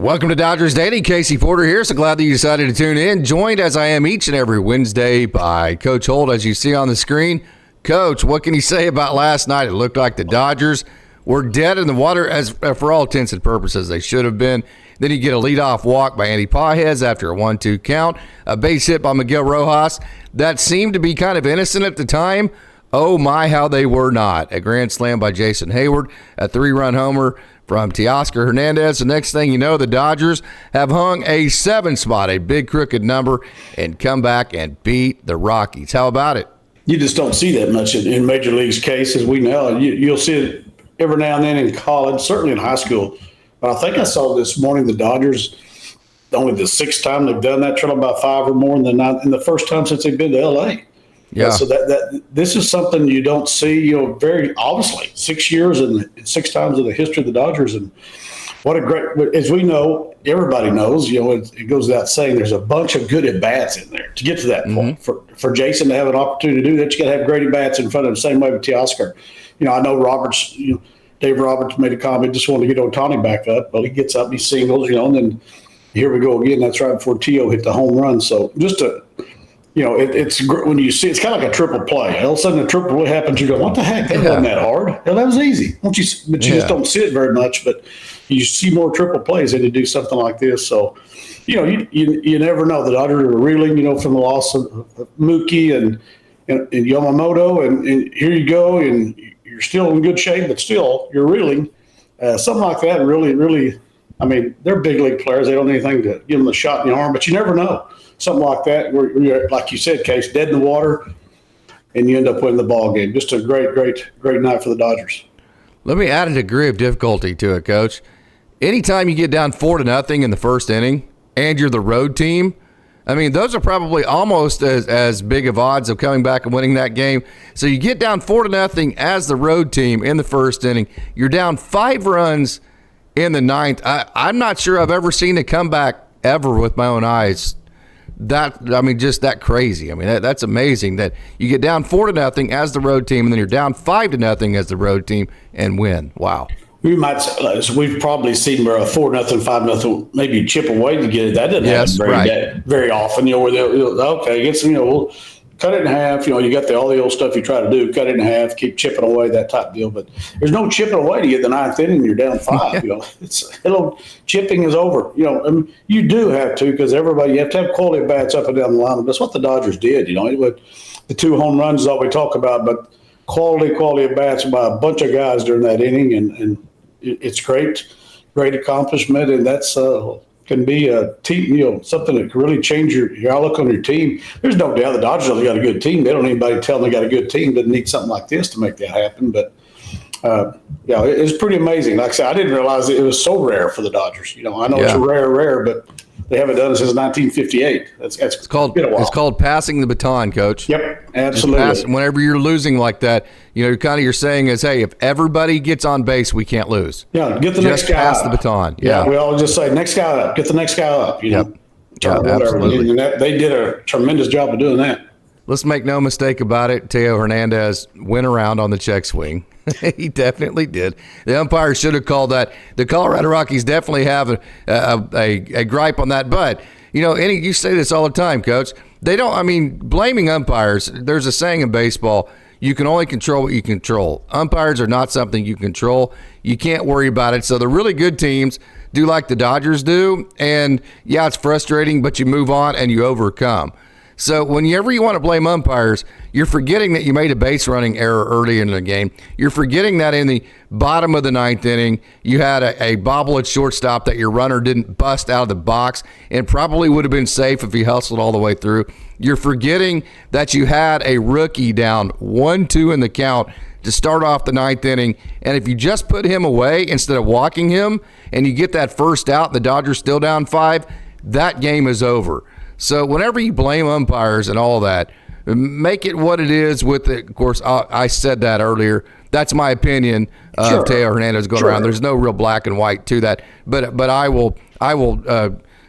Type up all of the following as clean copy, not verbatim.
Welcome to Dodgers Daily. Casey Porter here. So glad that you decided to tune in. Joined as I am each and every Wednesday by Coach Holt, as you see on the screen. Coach, what can you say about last night? It looked like the Dodgers were dead in the water, as for all intents and purposes they should have been. Then you get a leadoff walk by AndyPages after a 1-2 count. A base hit by Miguel Rojas that seemed to be kind of innocent at the time. Oh my, how they were not. A grand slam by JasonHeyward, a 3-run homer from Teoscar Hernandez. The next thing you know, the Dodgers have hung a 7 spot, a big crooked number, and come back and beat the Rockies. How about it? You just don't see that much in Major League's case, as we know. You'll see it every now and then in college, certainly in high school. But I think I saw this morning the Dodgers, only the 6th time they've done that, trailing by 5 or more, and the first time since they've been to L.A. Yeah. So that this is something you don't see, very obviously 6 years and 6 times in the history of the Dodgers. And what a great, as we know, everybody knows, it goes without saying, there's a bunch of good at-bats in there to get to that point. For Jason to have an opportunity to do that, you got to have great at-bats in front of him, same way with Teoscar. I know Dave Roberts made a comment, just wanted to get Ohtani back up. Well, he gets up, he singles, and then here we go again. That's right before Teo hit the home run. So just it's when you see, it's kind of like a triple play. All of a sudden, a triple play happens. You go, "What the heck? That wasn't that hard. Hell, that was easy." But you just don't see it very much. But you see more triple plays than you do something like this. So, you never know. The Dodgers are reeling, from the loss of Mookie and Yamamoto, and here you go, and you're still in good shape, but still you're reeling. Something like that really, really. I mean, they're big league players. They don't need anything to give them a shot in the arm, but you never know. Something like that, where you're, like you said, Case, dead in the water, and you end up winning the ball game. Just a great, great, great night for the Dodgers. Let me add a degree of difficulty to it, Coach. Anytime you get down 4-0 in the first inning and you're the road team, I mean, those are probably almost as big of odds of coming back and winning that game. So you get down 4-0 as the road team in the first inning. You're down 5 runs in the 9th. I'm not sure I've ever seen a comeback ever with my own eyes. Just that crazy. I mean, that's amazing that you get down 4-0 as the road team, and then you're down 5-0 as the road team and win. Wow. We've probably seen where a 4-0, 5-0, maybe chip away to get it. That doesn't happen very often. Where we'll cut it in half. You got all the old stuff you try to do, cut it in half, keep chipping away, that type deal. But there's no chipping away to get the 9th inning and you're down 5. Chipping is over. You do have to, because you have to have quality bats up and down the line. That's what the Dodgers did. The 2 home runs is all we talk about, but quality of bats by a bunch of guys during that inning, and it's great accomplishment, and that's can be a team, something that can really change your outlook on your team. There's no doubt the Dodgers have got a good team. They don't need anybody to tell them they got a good team. Doesn't need something like this to make that happen. But it's pretty amazing. Like I said, I didn't realize it was so rare for the Dodgers. I know it's rare, but they haven't done it since 1958. It's called passing the baton, Coach. Yep, absolutely. Whenever you're losing like that, you're saying is, hey, if everybody gets on base, we can't lose. Yeah, get the next guy pass up. The baton. Yeah, we all just say next guy up. Get the next guy up. Yep. Yeah, absolutely. And they did a tremendous job of doing that. Let's make no mistake about it. Teo Hernandez went around on the check swing. He definitely did. The umpire should have called that. The Colorado Rockies definitely have a gripe on that. But, you say this all the time, Coach. Blaming umpires, there's a saying in baseball, you can only control what you control. Umpires are not something you control. You can't worry about it. So the really good teams do like the Dodgers do. And, it's frustrating, but you move on and you overcome. So whenever you want to blame umpires, you're forgetting that you made a base running error early in the game. You're forgetting that in the bottom of the 9th inning, you had a bobble at shortstop that your runner didn't bust out of the box and probably would have been safe if he hustled all the way through. You're forgetting that you had a rookie down 1-2 in the count to start off the 9th inning. And if you just put him away instead of walking him and you get that first out, the Dodgers still down 5, that game is over. So whenever you blame umpires and all that, make it what it is with it. Of course, I said that earlier. That's my opinion of Teo Hernandez going around. There's no real black and white to that. But I will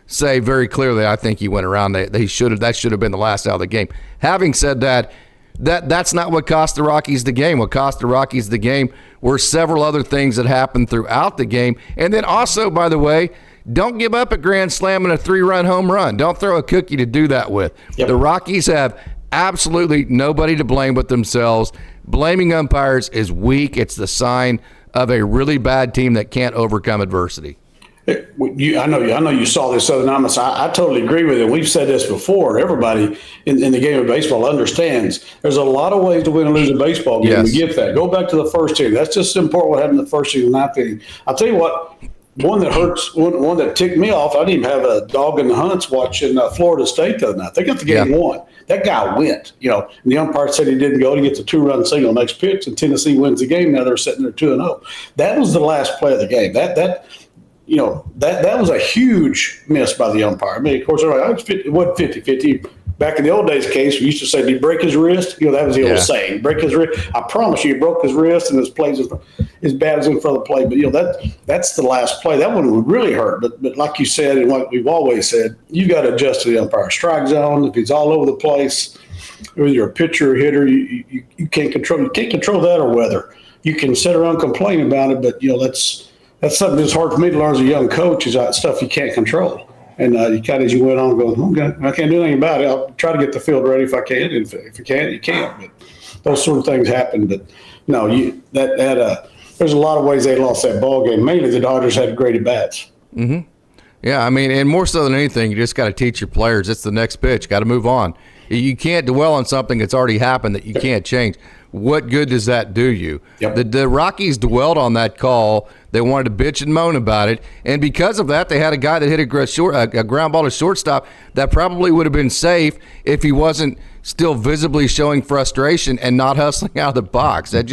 say very clearly I think he went around. That should have been the last out of the game. Having said that, that's not what cost the Rockies the game. What cost the Rockies the game were several other things that happened throughout the game. And then also, by the way, Don't give up a grand slam and a 3-run home run. Don't throw a cookie to do that with. Yep. The Rockies have absolutely nobody to blame but themselves. Blaming umpires is weak. It's the sign of a really bad team that can't overcome adversity. I know you saw this other night. I totally agree with it. We've said this before. Everybody in the game of baseball understands there's a lot of ways to win and lose a baseball game. Yes. We get that. Go back to the first inning. That's just important what happened in the first inning and ninth inning. I'll tell you what, one that hurts, one that ticked me off, I didn't even have a dog in the hunts watching Florida State the other night. They got the game won. That guy went, and the umpire said he didn't go to get the 2-run single next pitch, and Tennessee wins the game. Now they're sitting there 2-0. That was the last play of the game. That was a huge miss by the umpire. I mean, of course, it wasn't 50-50. Back in the old days case, we used to say, did he break his wrist? That was the old saying, break his wrist. I promise you, he broke his wrist and his bat was in front of the plate. But, that's the last play. That one would really hurt. But like you said, and like we've always said, you got to adjust to the umpire strike zone. If he's all over the place, whether you're a pitcher or hitter, you can't control. You can't control that or weather. You can sit around and complain about it, but, that's something that's hard for me to learn as a young coach, is that stuff you can't control. And you kind of, as you went on, going, okay, I can't do anything about it. I'll try to get the field ready if I can. And if you can't, you can't. But those sort of things happen. But no, there's a lot of ways they lost that ball game. Mainly the Dodgers had great at-bats. Mm-hmm. Yeah, I mean, and more so than anything, you just got to teach your players it's the next pitch. Got to move on. You can't dwell on something that's already happened that you can't change. What good does that do you? Yep. The Rockies dwelled on that call. They wanted to bitch and moan about it. And because of that, they had a guy that hit a ground ball to shortstop that probably would have been safe if he wasn't still visibly showing frustration and not hustling out of the box. And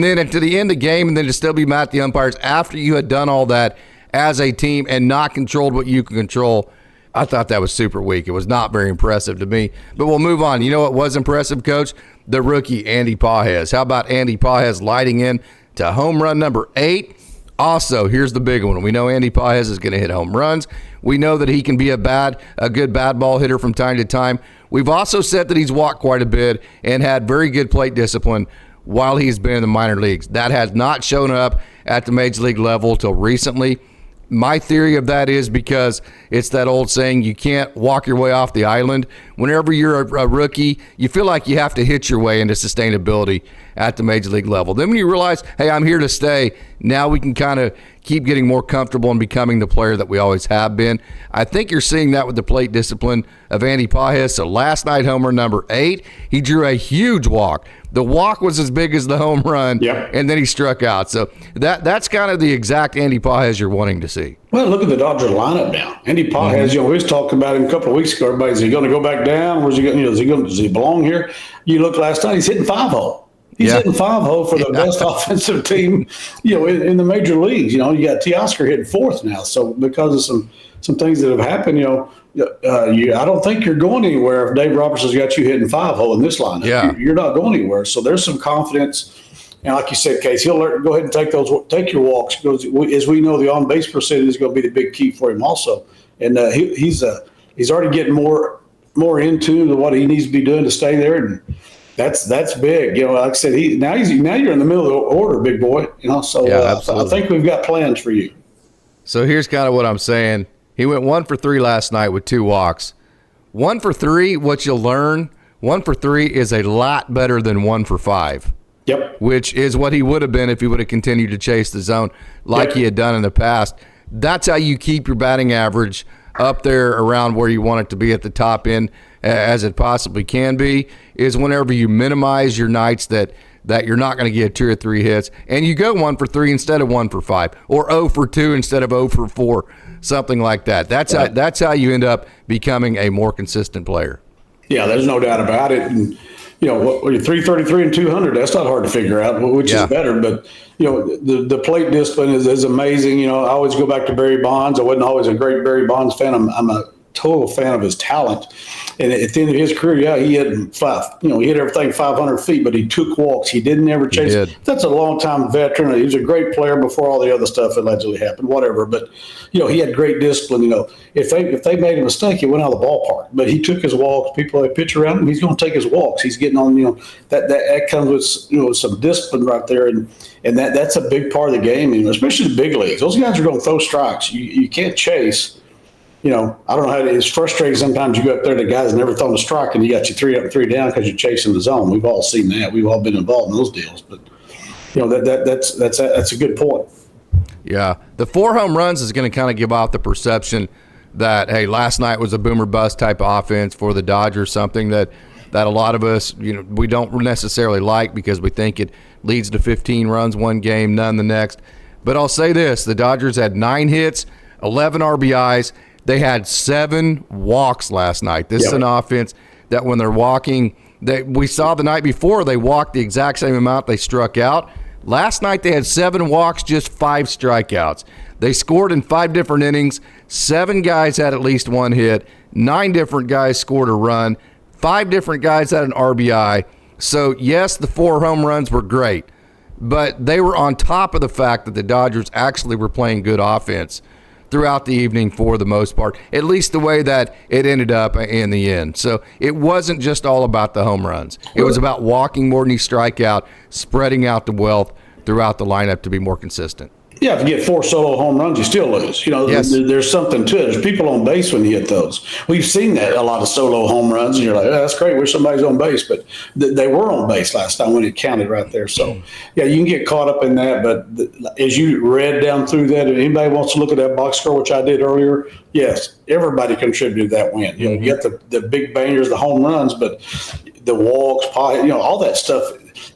then to the end of the game, and then to still be mad at the umpires after you had done all that as a team and not controlled what you can control. I thought that was super weak. It was not very impressive to me. But we'll move on. You know what was impressive, Coach? The rookie, AndyPages. How about AndyPages lighting in to home run number 8? Also, here's the big one. We know AndyPages is going to hit home runs. We know that he can be a good bad ball hitter from time to time. We've also said that he's walked quite a bit and had very good plate discipline while he's been in the minor leagues. That has not shown up at the major league level till recently. My theory of that is because it's that old saying, you can't walk your way off the island. Whenever you're a rookie, you feel like you have to hit your way into sustainability at the major league level. Then when you realize, hey, I'm here to stay, now we can kind of keep getting more comfortable and becoming the player that we always have been. I think you're seeing that with the plate discipline of AndyPages. So last night, homer number 8, he drew a huge walk. The walk was as big as the home run, and then he struck out. So that's kind of the exact AndyPages you're wanting to see. Well, look at the Dodger lineup now. AndyPages, we was talking about him a couple of weeks ago. Everybody, is he going to go back down? Where's he going? Does he belong here? You look last night, he's hitting 5-hole. He's hitting 5-hole for the best offensive team, in the major leagues. You got Teoscar hitting 4th now. So because of some things that have happened, I don't think you're going anywhere if Dave Robertson's got you hitting 5-hole in this lineup. Yeah. You're not going anywhere. So there's some confidence. And like you said, Case, he'll go ahead and take your walks. Because as we know, the on-base percentage is going to be the big key for him also. And he's already getting more in tune to what he needs to be doing to stay there. And that's big. Like I said, now you're in the middle of the order, big boy. So I think we've got plans for you. So here's kind of what I'm saying. He went 1 for 3 last night with 2 walks. 1 for 3, what you'll learn, 1 for 3 is a lot better than 1 for 5. Yep. Which is what he would have been if he would have continued to chase the zone like he had done in the past. That's how you keep your batting average up there around where you want it to be at the top end as it possibly can be, is whenever you minimize your nights that you're not going to get 2 or 3 hits, and you go 1 for 3 instead of 1 for 5, or 0 for 2 instead of 0 for 4, something like that. That's how you end up becoming a more consistent player. Yeah, there's no doubt about it. And what you're 333 and 200, that's not hard to figure out, which is better. But the plate discipline is amazing. I always go back to Barry Bonds. I wasn't always a great Barry Bonds fan. I'm a total fan of his talent. And at the end of his career, yeah, he hit he hit everything 500 feet, but he took walks. He didn't ever chase. That's a long-time veteran. He was a great player before all the other stuff allegedly happened, whatever. But, he had great discipline. If they made a mistake, he went out of the ballpark. But he took his walks. People that pitch around him, he's going to take his walks. He's getting on, that comes with, some discipline right there. And that's a big part of the game, especially the big leagues. Those guys are going to throw strikes. You can't chase. I don't know how it's frustrating. Sometimes you go up there, the guy's never thrown a strike, and you got you 3 up and 3 down because you're chasing the zone. We've all seen that. We've all been involved in those deals. But that's a good point. Yeah, the 4 home runs is going to kind of give off the perception that, hey, last night was a boomer bust type of offense for the Dodgers, something that a lot of us, we don't necessarily like because we think it leads to 15 runs one game, none the next. But I'll say this, the Dodgers had 9 hits, 11 RBIs. They had 7 walks last night. This is an offense that when they're walking, we saw the night before they walked the exact same amount they struck out. Last night they had 7 walks, just 5 strikeouts. They scored in 5 different innings. 7 guys had at least 1 hit. 9 different guys scored a run. 5 different guys had an RBI. So, yes, the 4 home runs were great, but they were on top of the fact that the Dodgers actually were playing good offense throughout the evening for the most part, at least the way that it ended up in the end. So it wasn't just all about the home runs. It was about walking more than you strike out, spreading out the wealth throughout the lineup to be more consistent. Yeah, if you get 4 solo home runs, you still lose. Yes. There's something to it. There's people on base when you hit those. We've seen that, a lot of solo home runs, and you're like, that's great, wish somebody's on base. But they were on base last time when it counted right there. So, yeah, you can get caught up in that. But as you read down through that, if anybody wants to look at that box score, which I did earlier, yes, everybody contributed to that win. You get the big bangers, the home runs, but the walks, all that stuff.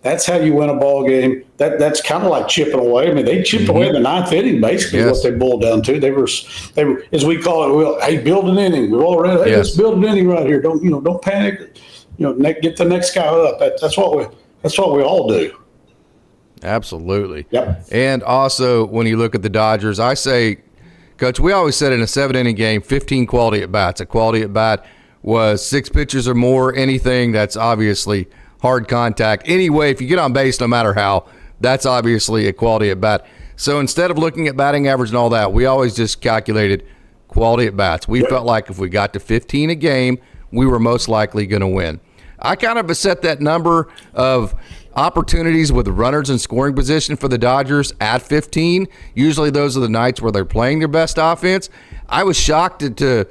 That's how you win a ball game. That's kind of like chipping away. I mean, they chipped away in the 9th inning, basically, is what they boiled down to. They were, as we call it, hey, build an inning. We're all ready. Hey, let's build an inning right here. Don't panic. Get the next guy up. That's what we all do. Absolutely. Yep. And also, when you look at the Dodgers, I say, Coach, we always said in a 7-inning game, 15 quality at bats. A quality at bat was 6 pitches or more. Anything that's obviously hard contact. Anyway, if you get on base, no matter how, that's obviously a quality at bat. So instead of looking at batting average and all that, we always just calculated quality at bats. We felt like if we got to 15 a game, we were most likely going to win. I kind of set that number of opportunities with runners in scoring position for the Dodgers at 15. Usually those are the nights where they're playing their best offense. I was shocked to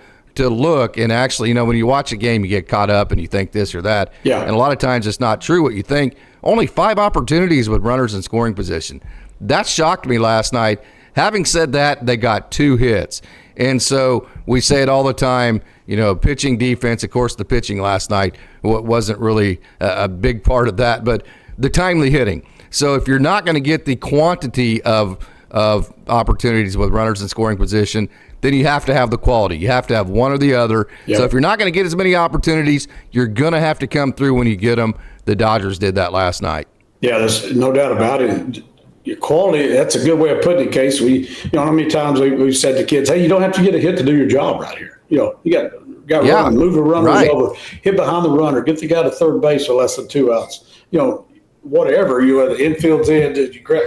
look, and actually, when you watch a game, you get caught up and you think this or that. Yeah. And a lot of times it's not true what you think. Only 5 opportunities with runners in scoring position. That shocked me last night. Having said that, they got 2 hits. And so we say it all the time, pitching defense. Of course, the pitching last night wasn't really a big part of that, but the timely hitting. So if you're not going to get the quantity of opportunities with runners in scoring position, then you have to have the quality. You have to have one or the other. Yep. So if you're not going to get as many opportunities, you're going to have to come through when you get them. The Dodgers did that last night. Yeah, there's no doubt about it. Your quality, that's a good way of putting it, Case. How many times we've said to kids, hey, you don't have to get a hit to do your job right here. You got run, move the runners over, hit behind the runner, get the guy to third base for less than 2 outs. Whatever, the infield's in,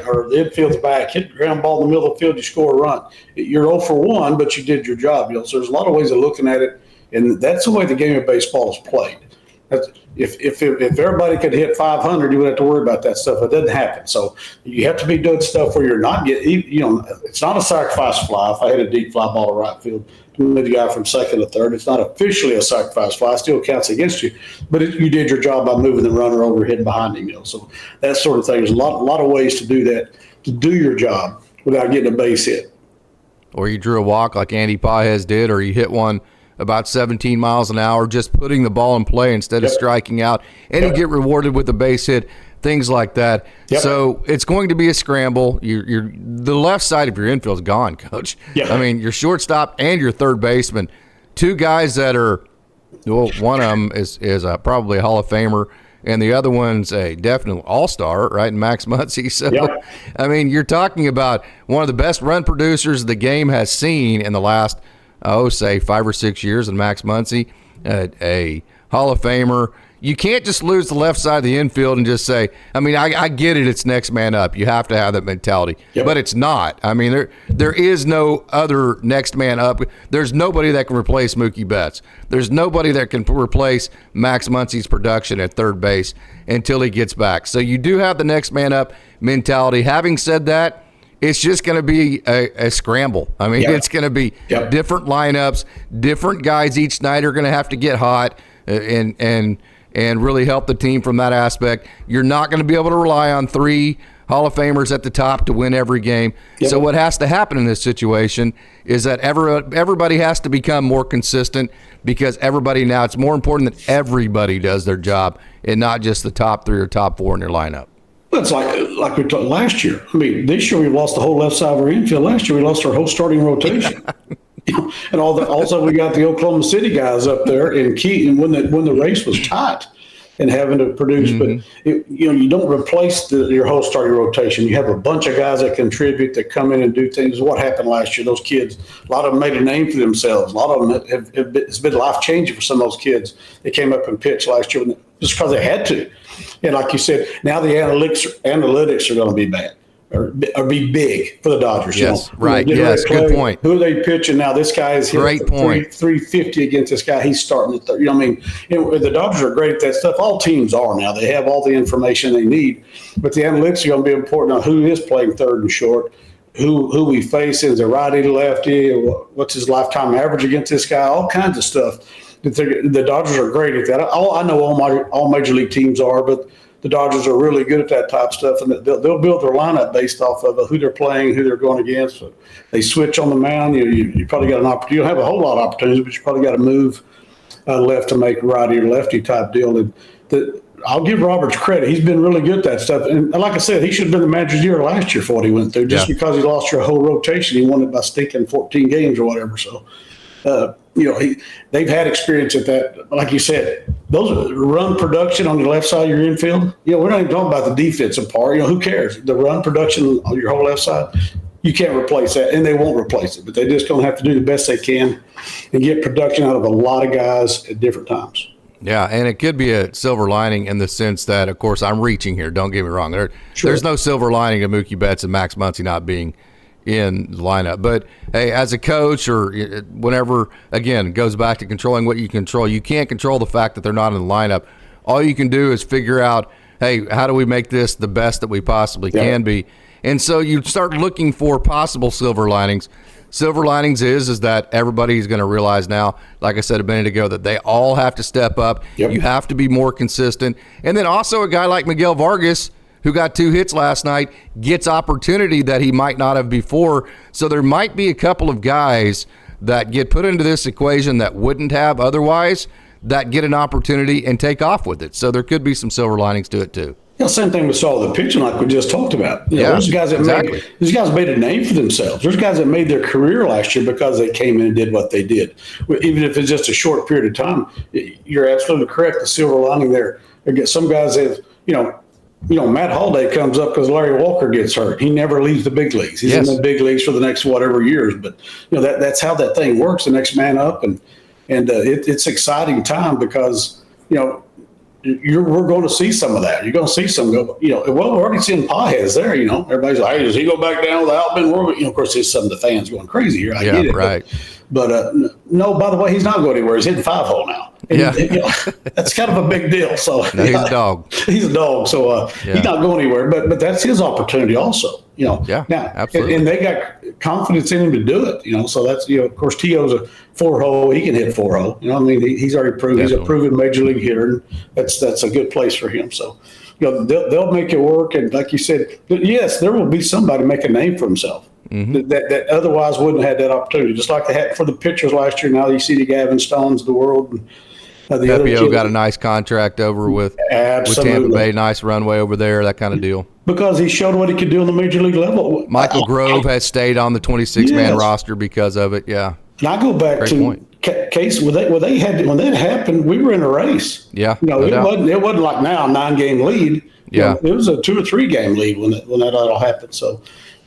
or the infield's back, hit the ground ball in the middle of the field, you score a run. You're 0 for 1, but you did your job. So there's a lot of ways of looking at it, and that's the way the game of baseball is played. If everybody could hit 500, you wouldn't have to worry about that stuff. It doesn't happen. So you have to be doing stuff where you're not getting, it's not a sacrifice fly. If I hit a deep fly ball to right field, move the guy from second to third, it's not officially a sacrifice fly. It still counts against you, but you did your job by moving the runner over, hitting behind him. So that sort of thing. There's a lot of ways to do that, to do your job without getting a base hit. Or you drew a walk like AndyPages did, or you hit one about 17 miles an hour, just putting the ball in play instead of striking out, and you get rewarded with a base hit, things like that. So it's going to be a scramble. The left side of your infield is gone, Coach. I mean, your shortstop and your third baseman, 2 guys that are, one of them is probably a Hall of Famer, and the other one's a definite all-star, right, Max Muncy. So, I mean, you're talking about one of the best run producers the game has seen in the last say 5 or 6 years, and Max Muncy, a Hall of Famer. You can't just lose the left side of the infield and just say, I mean, I get it, it's next man up. You have to have that mentality. Yep. But it's not. I mean, there is no other next man up. There's nobody that can replace MookieBetts. There's nobody that can replace Max Muncy's production at third base until he gets back. So you do have the next man up mentality. Having said that, it's just going to be a scramble. I mean, it's going to be different lineups, different guys each night are going to have to get hot and really help the team from that aspect. You're not going to be able to rely on 3 Hall of Famers at the top to win every game. Yep. So what has to happen in this situation is that everybody has to become more consistent, because everybody now, it's more important that everybody does their job and not just the top 3 or top 4 in your lineup. Well, it's like we talked last year. I mean, this year we lost the whole left side of our infield. Last year we lost our whole starting rotation. And also we got the Oklahoma City guys up there and when the race was tight and having to produce, but you don't replace your whole starting rotation. You have a bunch of guys that contribute, that come in and do things. What happened last year? Those kids, a lot of them made a name for themselves. A lot of them it's been life changing for some of those kids. They came up and pitched last year just because they had to. And like you said, now the analytics are going to be bad. Or be big for the Dodgers. Yes, right. Yes, good point. Who are they pitching now? This guy is hitting 350 against this guy. He's starting at 30. I mean, the Dodgers are great at that stuff. All teams are now. They have all the information they need. But the analytics are going to be important on who is playing third and short, who we face. Is a righty, lefty? What's his lifetime average against this guy? All kinds of stuff. The Dodgers are great at that. I know all major league teams are, but the Dodgers are really good at that type of stuff, and they'll build their lineup based off of who they're playing, who they're going against. So they switch on the mound. You probably got an opportunity. You don't have a whole lot of opportunities, but you probably got to move left to make righty or lefty type deal. And I'll give Roberts credit. He's been really good at that stuff. And like I said, he should have been the manager's year last year for what he went through. Just because he lost your whole rotation, he won it by stinking 14 games or whatever. So, they've had experience at that. Like you said, those run production on the left side of your infield, we're not even talking about the defensive part. Who cares? The run production on your whole left side, you can't replace that, and they won't replace it. But they're just going to have to do the best they can and get production out of a lot of guys at different times. Yeah, and it could be a silver lining in the sense that, of course, I'm reaching here. Don't get me wrong. There's no silver lining to MookieBetts and Max Muncy not being in the lineup. But, hey, as a coach or whenever, again, it goes back to controlling what you control. You can't control the fact that they're not in the lineup. All you can do is figure out, hey, how do we make this the best that we possibly can be? And so you start looking for possible silver linings. Silver linings is that everybody's going to realize now, like I said a minute ago, that they all have to step up. Yep. You have to be more consistent. And then also a guy like Miguel Vargas, who got 2 hits last night, gets opportunity that he might not have before. So there might be a couple of guys that get put into this equation that wouldn't have otherwise, that get an opportunity and take off with it. So there could be some silver linings to it too. Same thing with all the pitching, like we just talked about. Those guys that these guys made a name for themselves. There's guys that made their career last year because they came in and did what they did. Even if it's just a short period of time, you're absolutely correct. The silver lining there. Some guys have, Matt Holliday comes up because Larry Walker gets hurt. He never leaves the big leagues. He's in the big leagues for the next whatever years. But that's how that thing works. The next man up, and it's exciting time because we're going to see some of that. You're going to see some go. We're already seeing Pages there. Everybody's like, hey, does he go back down without Ben Warwick? Of course, there's some of the fans going crazy here. I get it. Right. But no, by the way, he's not going anywhere. He's hitting 5-hole now. And, that's kind of a big deal. So no, he's a dog. He's a dog. So he's not going anywhere. But that's his opportunity also. Now, absolutely. And they got confidence in him to do it. So that's of course Tio's a 4-hole. He can hit 4-hole. He's already proved. Definitely. He's a proven major league hitter. And that's a good place for him. So they'll make it work. And like you said, yes, there will be somebody make a name for himself. Mm-hmm. That otherwise wouldn't have had that opportunity. Just like they had for the pitchers last year. Now you see the Gavin Stones of the world. And, Pepio got a nice contract over with Tampa Bay, nice runway over there, that kind of deal. Because he showed what he could do on the major league level. Michael Grove has stayed on the 26-man roster because of it. Yeah. And I go back to case when that happened, we were in a race. Yeah. It wasn't like now a 9-game lead. Yeah. It was a 2 or 3-game lead when that all happened. So.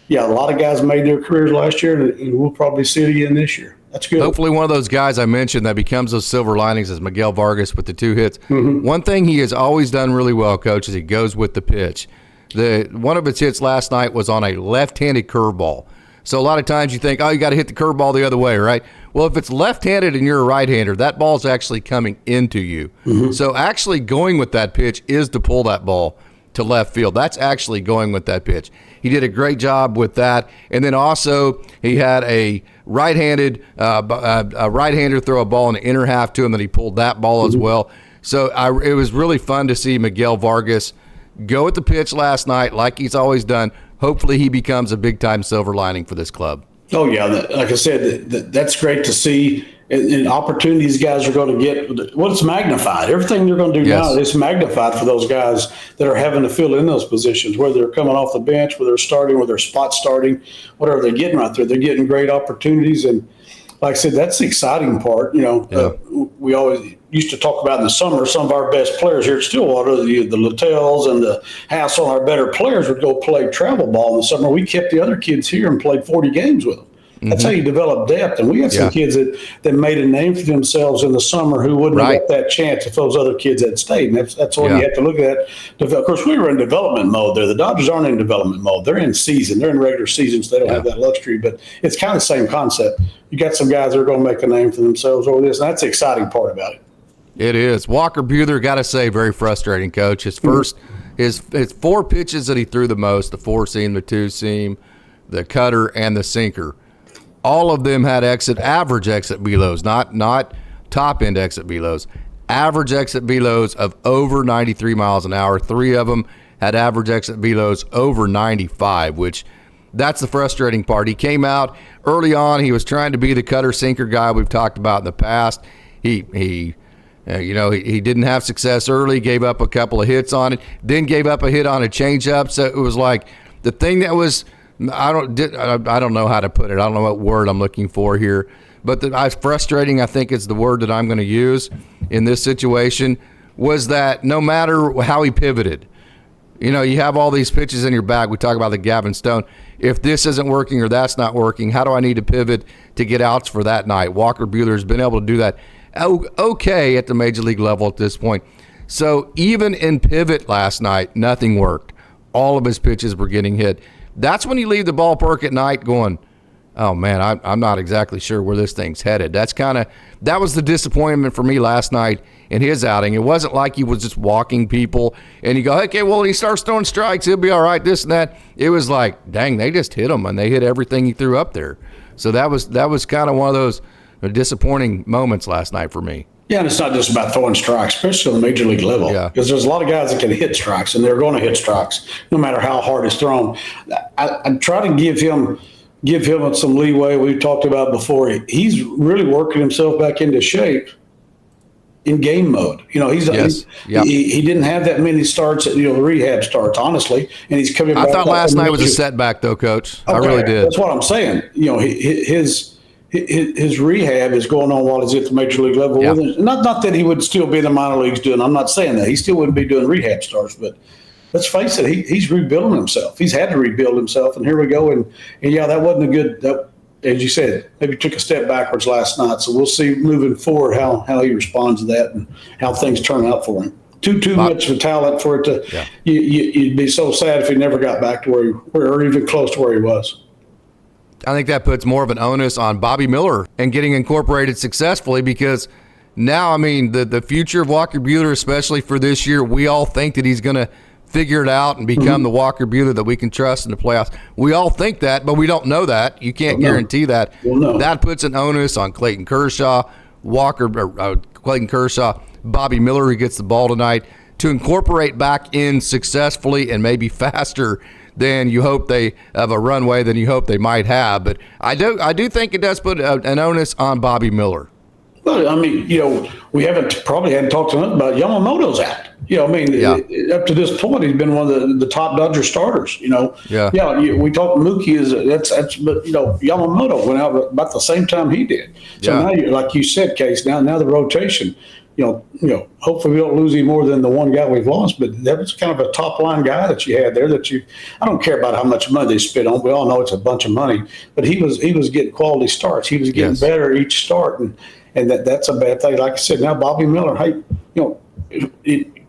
Yeah, a lot of guys made their careers last year, and we'll probably see it again this year. That's good. Hopefully one of those guys I mentioned that becomes those silver linings is Miguel Vargas with the 2 hits. One thing he has always done really well, Coach, is he goes with the pitch. One of his hits last night was on a left-handed curveball. So a lot of times you think, oh, you got to hit the curveball the other way, right? Well, if it's left-handed and you're a right-hander, that ball's actually coming into you. So actually going with that pitch is to pull that ball to left field. That's actually going with that pitch. He did a great job with that. And then also he had a right-handed a right-hander throw a ball in the inner half to him that he pulled that ball as well. So it was really fun to see Miguel Vargas go at the pitch last night like he's always done. Hopefully he becomes a big-time silver lining for this club. Oh, yeah. Like I said, that's great to see. And opportunities guys are going to get, well, it's magnified. Everything they're going to do now is magnified for those guys that are having to fill in those positions, whether they're coming off the bench, whether they're starting, whether they're spot starting, whatever they're getting right there. They're getting great opportunities. And like I said, that's the exciting part. We always used to talk about in the summer, some of our best players here at Stillwater, the Littells and the Hassel, our better players would go play travel ball in the summer. We kept the other kids here and played 40 games with them. That's how you develop depth. And we had some kids that made a name for themselves in the summer who wouldn't have got that chance if those other kids had stayed. And that's what you have to look at. Of course, we were in development mode there. The Dodgers aren't in development mode. They're in season. They're in regular season, so they don't have that luxury. But it's kind of the same concept. You got some guys that are going to make a name for themselves over this, and that's the exciting part about it. It is. Walker Buehler, got to say, very frustrating, Coach. His first, his 4 pitches that he threw the most, the 4-seam, the 2-seam, the cutter, and the sinker, all of them had average exit velos, not top-end exit velos, average exit velos of over 93 miles an hour. 3 of them had average exit velos over 95, which that's the frustrating part. He came out early on. He was trying to be the cutter-sinker guy we've talked about in the past. He didn't have success early, gave up a couple of hits on it, then gave up a hit on a changeup. So it was like the thing that was – I don't know how to put it. I don't know what word I'm looking for here. But frustrating, I think, is the word that I'm going to use in this situation, was that no matter how he pivoted, you have all these pitches in your bag. We talk about the Gavin Stone. If this isn't working or that's not working, how do I need to pivot to get outs for that night? Walker Buehler has been able to do that okay at the major league level at this point. So even in pivot last night, nothing worked. All of his pitches were getting hit. That's when you leave the ballpark at night going, oh, man, I'm not exactly sure where this thing's headed. That was the disappointment for me last night in his outing. It wasn't like he was just walking people and you go, okay, well, he starts throwing strikes, he'll be all right, this and that. It was like, dang, they just hit him and they hit everything he threw up there. So that was kind of one of those disappointing moments last night for me. Yeah, and it's not just about throwing strikes, especially on the major league level, because there's a lot of guys that can hit strikes, and they're going to hit strikes no matter how hard it's thrown. I try to give him some leeway. We've talked about before. He's really working himself back into shape in game mode. He didn't have that many starts, the rehab starts, honestly, and he's coming back. I thought last night was a setback, though, Coach. Okay, I really did. That's what I'm saying. His rehab is going on while he's at the major league level. Yeah. Not that he would still be in the minor leagues doing. I'm not saying that he still wouldn't be doing rehab starts, but let's face it, he's rebuilding himself. He's had to rebuild himself, and here we go. And that wasn't a good. That, as you said, maybe took a step backwards last night. So we'll see moving forward how he responds to that and how things turn out for him. Too much of a talent for it to. Yeah. You'd be so sad if he never got back to where or even close to where he was. I think that puts more of an onus on Bobby Miller and getting incorporated successfully, because now, I mean, the future of Walker Buehler, especially for this year, we all think that he's going to figure it out and become the Walker Buehler that we can trust in the playoffs. We all think that, but we don't know that. You can't guarantee that. That puts an onus on Clayton Kershaw, Clayton Kershaw, Bobby Miller, who gets the ball tonight, to incorporate back in successfully and maybe faster than you hope they have a runway than you hope they might have. But I do think it does put an onus on Bobby Miller. Well, I mean, we probably hadn't talked enough about Yamamoto's out. Up to this point, he's been one of the top Dodger starters. We talked Mookie but Yamamoto went out about the same time he did. So now, like you said, Case, now the rotation. hopefully we don't lose any more than the one guy we've lost. But that was kind of a top line guy that you had there. I don't care about how much money they spent on. We all know it's a bunch of money, but he was getting quality starts. He was getting better each start, and that's a bad thing. Like I said, now Bobby Miller, hey,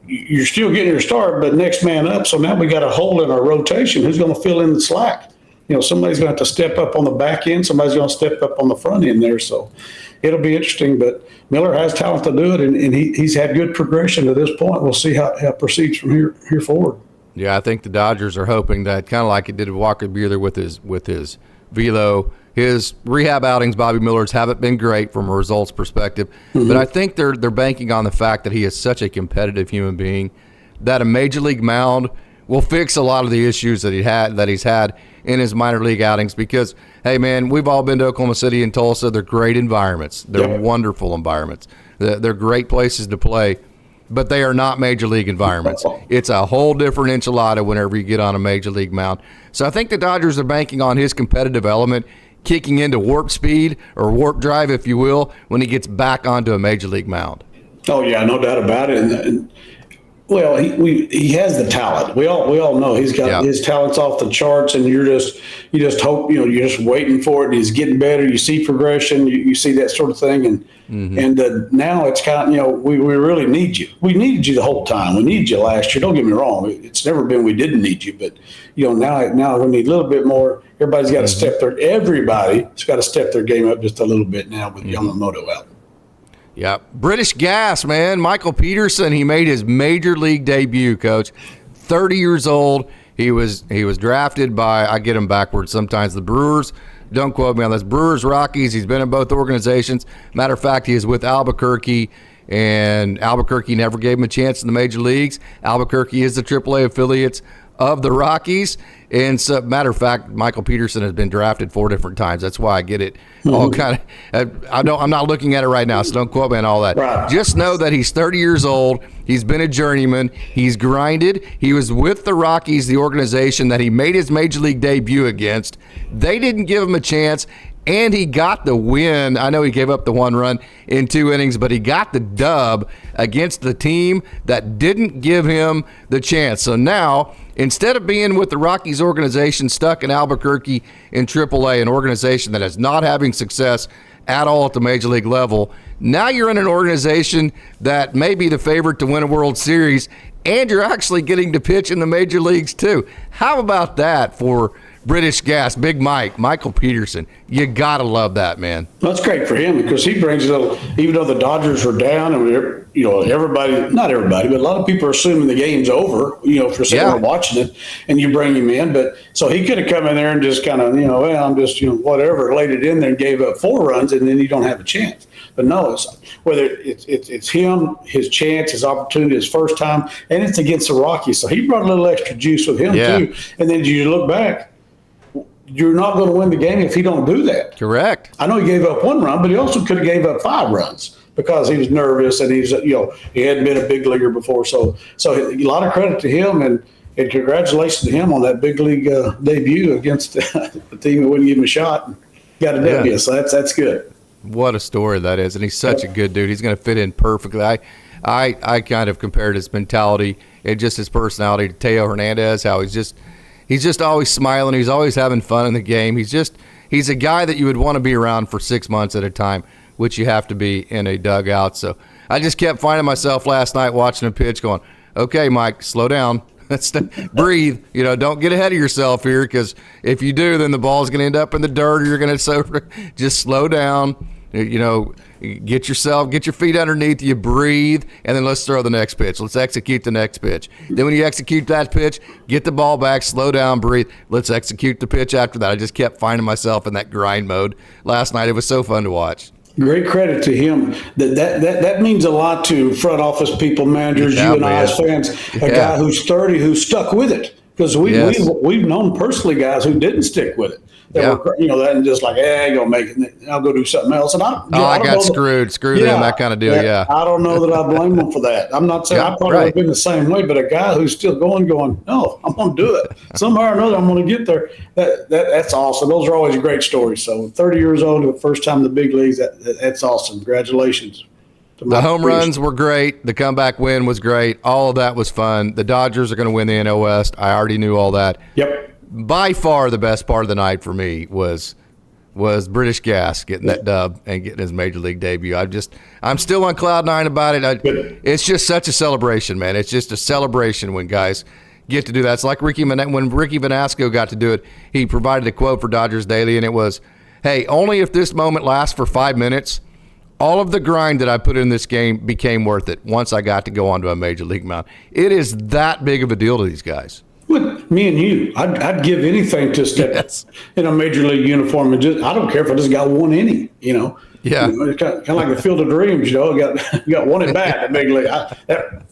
you're still getting your start, but next man up. So now we got a hole in our rotation. Who's going to fill in the slack? Somebody's going to have to step up on the back end. Somebody's going to step up on the front end there. So it'll be interesting. But Miller has talent to do it, and he's had good progression to this point. We'll see how it proceeds from here forward. Yeah, I think the Dodgers are hoping that, kind of like it did with Walker Buehler with his velo. His rehab outings, Bobby Miller's, haven't been great from a results perspective. Mm-hmm. But I think they're banking on the fact that he is such a competitive human being that a major league mound will fix a lot of the issues that he's had in his minor league outings. Because, hey, man, we've all been to Oklahoma City and Tulsa. They're great environments. They're wonderful environments. They're great places to play, but they are not major league environments. It's a whole different enchilada whenever you get on a major league mound. So I think the Dodgers are banking on his competitive element kicking into warp speed or warp drive, if you will, when he gets back onto a major league mound. Oh, yeah, no doubt about it. And well, he has the talent. We all know he's got his talent's off the charts, and you just hope, you're just waiting for it. And he's getting better. You see progression. You see that sort of thing, and now it's kind of, we really need you. We needed you the whole time. We needed you last year. Don't get me wrong. It's never been we didn't need you, but now we need a little bit more. Everybody's got to everybody's got to step their game up just a little bit now with Yamamoto out. Yeah, British gas, man. Michael Peterson, he made his major league debut, Coach. 30 years old. He was drafted by, I get him backwards sometimes, the Brewers. Don't quote me on this. Brewers, Rockies. He's been in both organizations. Matter of fact, he is with Albuquerque, and Albuquerque never gave him a chance in the major leagues. Albuquerque is the AAA affiliates of the Rockies. And so, matter of fact, Michael Peterson has been drafted 4 different times. That's why I get it all kind of. I'm not looking at it right now, so don't quote me on all that. Right. Just know that he's 30 years old. He's been a journeyman. He's grinded. He was with the Rockies, the organization that he made his major league debut against. They didn't give him a chance, and he got the win. I know he gave up the 1 run in 2 innings, but he got the dub against the team that didn't give him the chance. So now, instead of being with the Rockies organization stuck in Albuquerque in AAA, an organization that is not having success at all at the major league level, now you're in an organization that may be the favorite to win a World Series, and you're actually getting to pitch in the major leagues too. How about that for British gas, Big Mike, Michael Peterson? You got to love that, man. That's great for him because he brings it, even though the Dodgers are down and everybody, not everybody, but a lot of people are assuming the game's over, for sitting there watching it, and you bring him in. But so he could have come in there and just kind of, I'm just, whatever, laid it in there and gave up 4 runs, and then you don't have a chance. But no, it's him, his chance, his opportunity, his first time, and it's against the Rockies. So he brought a little extra juice with him too. And then you look back, you're not going to win the game if he don't do that. Correct. I know he gave up 1 run, but he also could have gave up 5 runs because he was nervous and he hadn't been a big leaguer before. So a lot of credit to him and congratulations to him on that big league debut against the team that wouldn't give him a shot. Got a W, so that's good. What a story that is, and he's such a good dude. He's going to fit in perfectly. I kind of compared his mentality and just his personality to Teo Hernandez, how he's just always smiling. He's always having fun in the game. He's a guy that you would want to be around for 6 months at a time, which you have to be in a dugout. So I just kept finding myself last night watching a pitch going, okay, Mike, slow down. Breathe. Don't get ahead of yourself here, because if you do, then the ball's going to end up in the dirt, or you're going to just slow down. Get your feet underneath you, breathe, and then let's throw the next pitch. Let's execute the next pitch. Then when you execute that pitch, get the ball back, slow down, breathe. Let's execute the pitch after that. I just kept finding myself in that grind mode last night. It was so fun to watch. Great credit to him. That means a lot to front office people, managers, you and I as fans. A guy who's 30 who stuck with it, because we've known personally guys who didn't stick with it. Were, that just like, ain't gonna make it. I'll go do something else. And I got screwed them, that kind of deal. Yeah, I don't know that I blame them for that. I'm not saying I probably would have been the same way, but a guy who's still going, no, I'm gonna do it somehow or another. I'm gonna get there. That's awesome. Those are always great stories. So 30 years old, the first time in the big leagues, that's awesome. Congratulations. The home runs were great. The comeback win was great. All of that was fun. The Dodgers are going to win the NL West. I already knew all that. Yep. By far the best part of the night for me was British Gas getting that dub and getting his major league debut. I'm still on cloud nine about it. It's just such a celebration, man. It's just a celebration when guys get to do that. It's like when Ricky Vanasco got to do it. He provided a quote for Dodgers Daily, and it was, "Hey, only if this moment lasts for 5 minutes, all of the grind that I put in this game became worth it once I got to go onto a major league mound." It is that big of a deal to these guys. With me and you, I'd give anything to step in a major league uniform and I don't care if I just got one inning, Yeah. It's kind of like the Field of Dreams, you got one at bat at big league.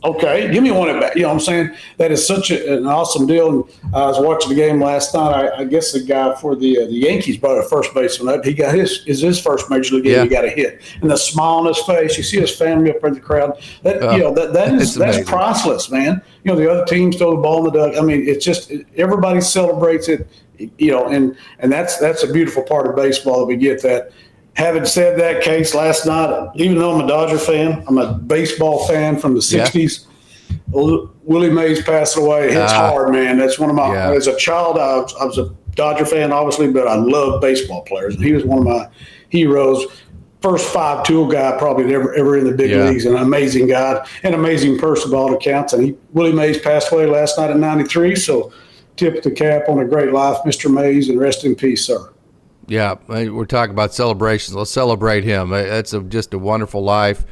Okay, give me one at bat. You know what I'm saying? That is such an awesome deal. And I was watching the game last night. I guess the guy for the Yankees brought a first baseman up. He got his first major league game. He got a hit, and the smile on his face. You see his family up in the crowd. That's priceless, man. The other teams throw the ball in the duck. I mean, it's just everybody celebrates it. And that's a beautiful part of baseball that we get that. Having said that, Case, last night, even though I'm a Dodger fan, I'm a baseball fan from the 60s. Willie Mays passed away. It's hard, man. That's one of my as a child, I was a Dodger fan, obviously, but I love baseball players. And he was one of my heroes. First 5-tool guy probably ever in the big leagues. An amazing guy, an amazing person by all accounts. And Willie Mays passed away last night at 93. So tip the cap on a great life, Mr. Mays, and rest in peace, sir. Yeah, we're talking about celebrations. Let's celebrate him. That's just a wonderful life,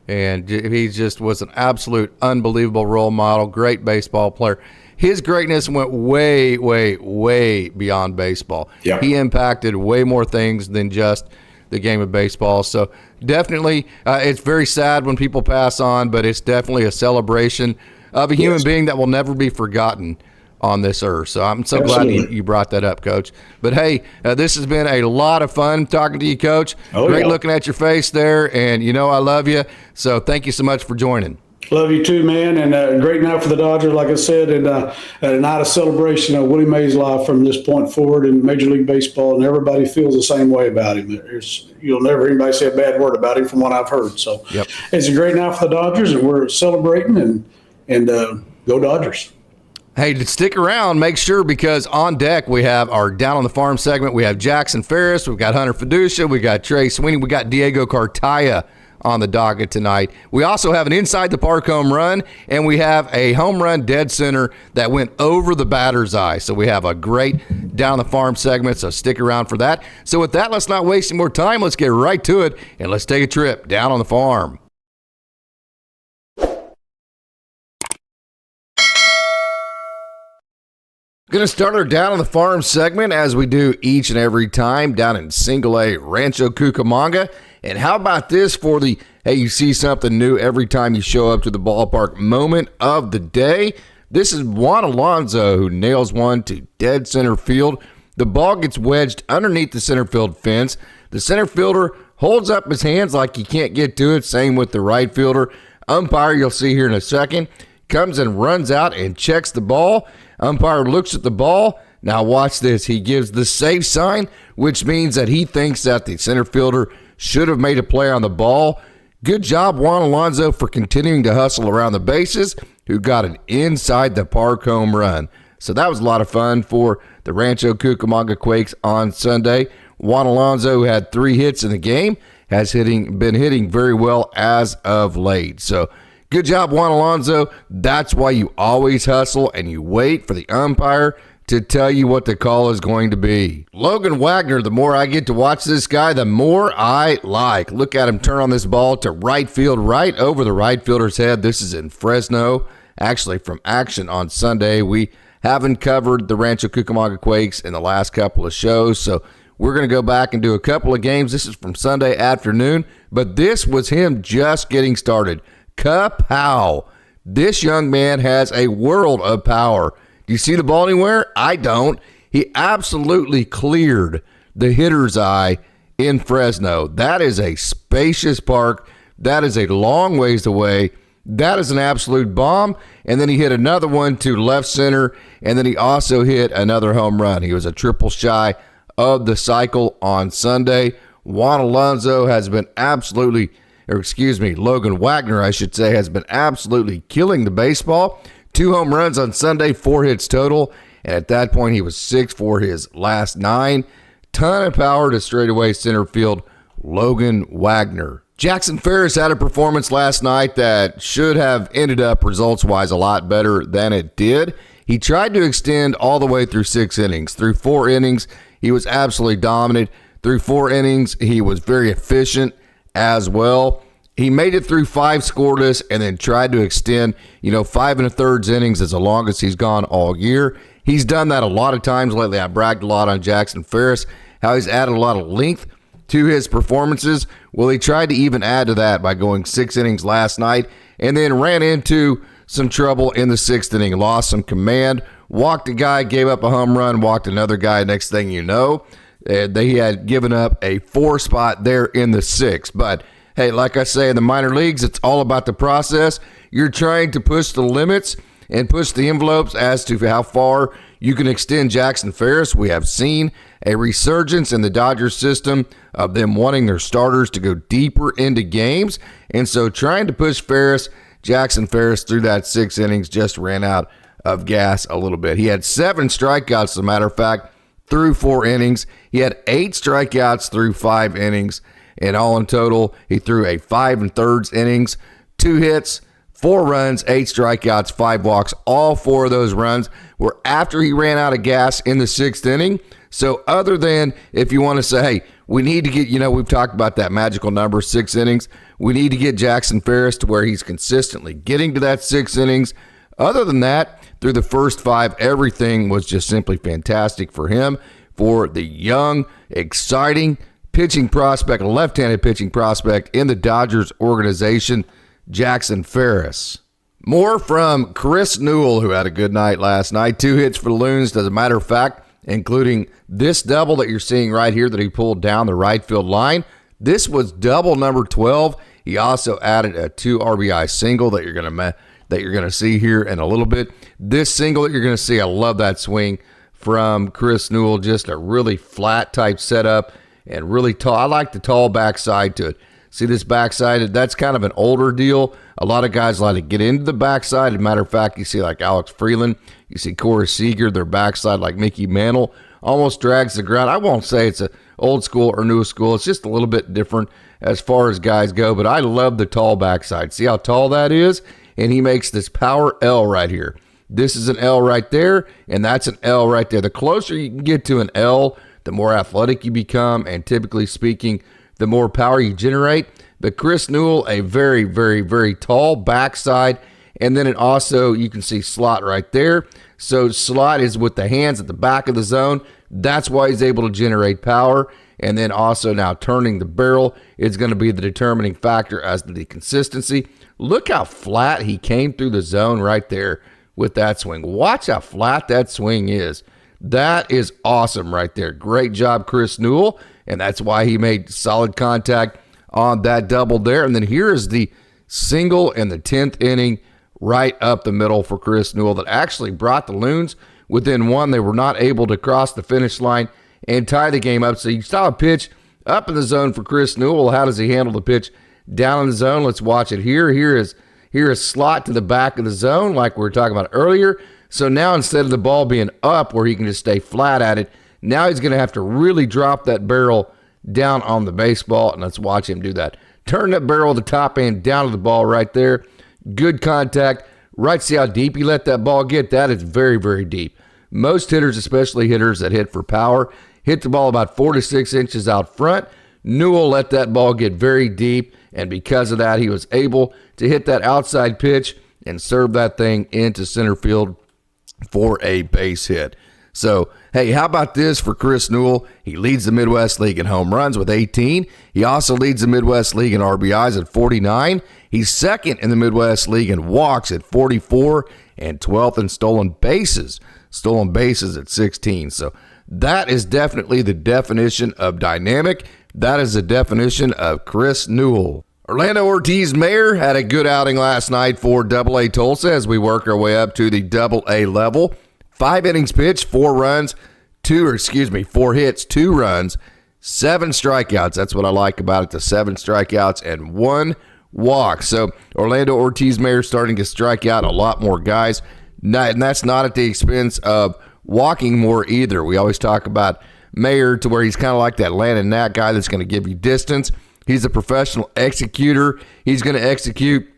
and he just was an absolute unbelievable role model, great baseball player. His greatness went way, way, way beyond baseball. Yeah. He impacted way more things than just the game of baseball. So definitely, it's very sad when people pass on, but it's definitely a celebration of a human being that will never be forgotten on this earth. So I'm so glad you brought that up, Coach. But hey, this has been a lot of fun talking to you, Coach. Great looking at your face there, and I love you. So thank you so much for joining. Love you too, man, and great night for the Dodgers, like I said, and a night of celebration of Willie Mays' life from this point forward in Major League Baseball, and everybody feels the same way about him. You'll never hear anybody say a bad word about him from what I've heard. So it's a great night for the Dodgers, and we're celebrating, and go Dodgers. Hey, stick around, make sure, because on deck we have our Down on the Farm segment. We have Jackson Ferris, we've got Hunter Fiducia, we got Trey Sweeney, we got DiegoCartaya on the docket tonight. We also have an inside the park home run, and we have a home run dead center that went over the batter's eye. So we have a great Down on the Farm segment, so stick around for that. So with that, let's not waste any more time. Let's get right to it, and let's take a trip down on the farm. Going to start our Down on the Farm segment as we do each and every time down in Single A Rancho Cucamonga. And how about this for the, hey, you see something new every time you show up to the ballpark moment of the day? This is Juan Alonso who nails one to dead center field. The ball gets wedged underneath the center field fence. The center fielder holds up his hands like he can't get to it. Same with the right fielder. Umpire, you'll see here in a second, comes and runs out and checks the ball. Umpire looks at the ball. Now watch this. He gives the safe sign, which means that he thinks that the center fielder should have made a play on the ball. Good job, Juan Alonso, for continuing to hustle around the bases, who got an inside the park home run. So that was a lot of fun for the Rancho Cucamonga Quakes on Sunday. Juan Alonso, who had 3 hits in the game, has been hitting very well as of late. So good job, Juan Alonso. That's why you always hustle and you wait for the umpire to tell you what the call is going to be. Logan Wagner, the more I get to watch this guy, the more I like. Look at him turn on this ball to right field, right over the right fielder's head. This is in Fresno. Actually, from action on Sunday, we haven't covered the Rancho Cucamonga Quakes in the last couple of shows, so we're going to go back and do a couple of games. This is from Sunday afternoon, but this was him just getting started. Kapow! This young man has a world of power. Do you see the ball anywhere? I don't. He absolutely cleared the hitter's eye in Fresno. That is a spacious park. That is a long ways away. That is an absolute bomb. And then he hit another one to left center, and then he also hit another home run. He was a triple shy of the cycle on Sunday. Juan Alonso has been absolutely Logan Wagner, I should say, has been absolutely killing the baseball. 2 home runs on Sunday, 4 hits total. And at that point, he was 6 for his last 9. Ton of power to straightaway center field, Logan Wagner. Jackson Ferris had a performance last night that should have ended up results-wise a lot better than it did. He tried to extend all the way through 6 innings. Through 4 innings, he was absolutely dominant. Through 4 innings, he was very efficient as well. He made it through 5 scoreless and then tried to extend, 5 1/3 innings as the longest he's gone all year. He's done that a lot of times lately. I bragged a lot on Jackson Ferris, how he's added a lot of length to his performances. Well, he tried to even add to that by going 6 innings last night and then ran into some trouble in the 6th inning, lost some command, walked a guy, gave up a home run, walked another guy. Next thing you know, they had given up a 4 spot there in the 6th. But hey, like I say, in the minor leagues, it's all about the process. You're trying to push the limits and push the envelopes as to how far you can extend Jackson Ferris. We have seen a resurgence in the Dodgers system of them wanting their starters to go deeper into games. And so trying to push Jackson Ferris through that 6 innings just ran out of gas a little bit. He had 7 strikeouts, as a matter of fact, through 4 innings. He had 8 strikeouts through 5 innings. And all in total, he threw a 5 1/3 innings, 2 hits, 4 runs, 8 strikeouts, 5 walks. All 4 of those runs were after he ran out of gas in the 6th inning. So other than if you want to say, hey, we need to get, we've talked about that magical number, 6 innings. We need to get Jackson Ferris to where he's consistently getting to that 6 innings. Other than that, through the first 5, everything was just simply fantastic for him, for the young, exciting pitching prospect, a left-handed pitching prospect in the Dodgers organization, Jackson Ferris. More from Chris Newell, who had a good night last night. 2 hits for the Loons, as a matter of fact, including this double that you're seeing right here that he pulled down the right field line. This was double number 12. He also added a 2 RBI single that you're going to see here in a little bit. This single that you're going to see, I love that swing from Chris Newell. Just a really flat type setup and really tall. I like the tall backside to it. See this backside? That's kind of an older deal. A lot of guys like to get into the backside. As a matter of fact, you see like Alex Freeland, you see Corey Seager, their backside like Mickey Mantle almost drags the ground. I won't say it's a old school or new school. It's just a little bit different as far as guys go, but I love the tall backside. See how tall that is? And he makes this power L right here. This is an L right there, and that's an L right there. The closer you can get to an L, the more athletic you become, and typically speaking, the more power you generate. But Chris Newell, a very, very, very tall backside. And then it also, you can see slot right there. So slot is with the hands at the back of the zone. That's why he's able to generate power. And then also now turning the barrel is going to be the determining factor as to the consistency. Look how flat he came through the zone right there with that swing. Watch how flat that swing is. That is awesome right there. Great job, Chris Newell. And that's why he made solid contact on that double there. And then here is the single in the 10th inning right up the middle for Chris Newell that actually brought the Loons within 1. They were not able to cross the finish line and tie the game up. So you saw a pitch up in the zone for Chris Newell. How does he handle the pitch down in the zone? Let's watch it here. Here is slot to the back of the zone like we were talking about earlier. So now instead of the ball being up where he can just stay flat at it, now he's going to have to really drop that barrel down on the baseball, and let's watch him do that. Turn that barrel at the top end down to the ball right there. Good contact. Right, see how deep he let that ball get? That is very, very deep. Most hitters, especially hitters that hit for power, hit the ball about 4 to 6 inches out front. Newell let that ball get very deep, and because of that, he was able to hit that outside pitch and serve that thing into center field for a base hit. So, hey, how about this for Chris Newell? He leads the Midwest League in home runs with 18. He also leads the Midwest League in RBIs at 49. He's second in the Midwest League in walks at 44 and 12th in stolen bases. Stolen bases at 16. So that is definitely the definition of dynamic. That is the definition of Chris Newell. Orlando Ortiz Mayer had a good outing last night for AA Tulsa as we work our way up to the AA level. 5 innings pitched, 4 hits, 2 runs, 7 strikeouts. That's what I like about it, the 7 strikeouts and 1 walk. So Orlando Ortiz Mayer starting to strike out a lot more guys. And that's not at the expense of walking more either. We always talk about Mayer to where he's kind of like that Landon Knack guy that's going to give you distance. He's a professional executor. He's going to execute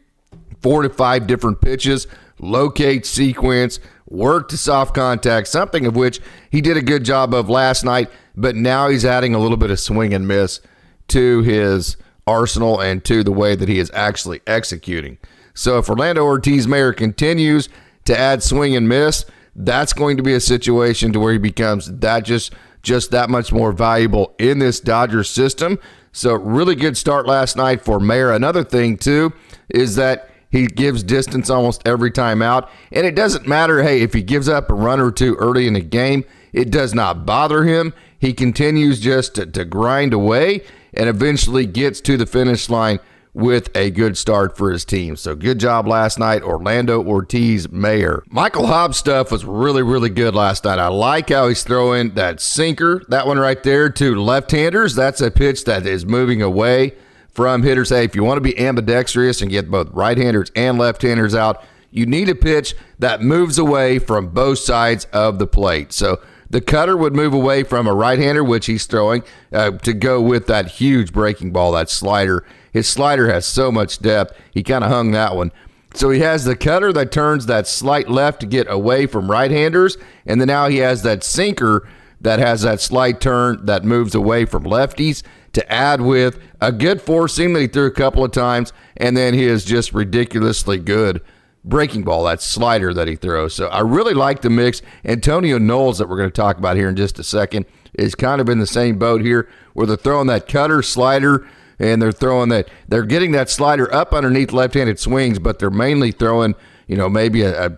4 to 5 different pitches, locate, sequence, work to soft contact, something of which he did a good job of last night, but now he's adding a little bit of swing and miss to his arsenal and to the way that he is actually executing. So if Orlando Ortiz Mayer continues to add swing and miss, that's going to be a situation to where he becomes that just that much more valuable in this Dodgers system. So really good start last night for Mayer. Another thing too is that he gives distance almost every time out, and it doesn't matter, hey, if he gives up a run or two early in the game, it does not bother him. He continues just to grind away and eventually gets to the finish line with a good start for his team. So good job last night, Orlando Ortiz Mayer. Michael Hobbs' stuff was really, really good last night. I like how he's throwing that sinker, that one right there, to left-handers. That's a pitch that is moving away from hitters. Hey, if you want to be ambidextrous and get both right-handers and left-handers out, you need a pitch that moves away from both sides of the plate. So the cutter would move away from a right-hander, which he's throwing, to go with that huge breaking ball, that slider. His slider has so much depth. He kind of hung that one. So he has the cutter that turns that slight left to get away from right-handers, and then now he has that sinker that has that slight turn that moves away from lefties to add with a good four-seam that he threw a couple of times, and then his just ridiculously good breaking ball, that slider that he throws. So I really like the mix. Antonio Knowles, that we're going to talk about here in just a second, is kind of in the same boat here where they're throwing that cutter, slider, and they're getting that slider up underneath left-handed swings, but they're mainly throwing, maybe a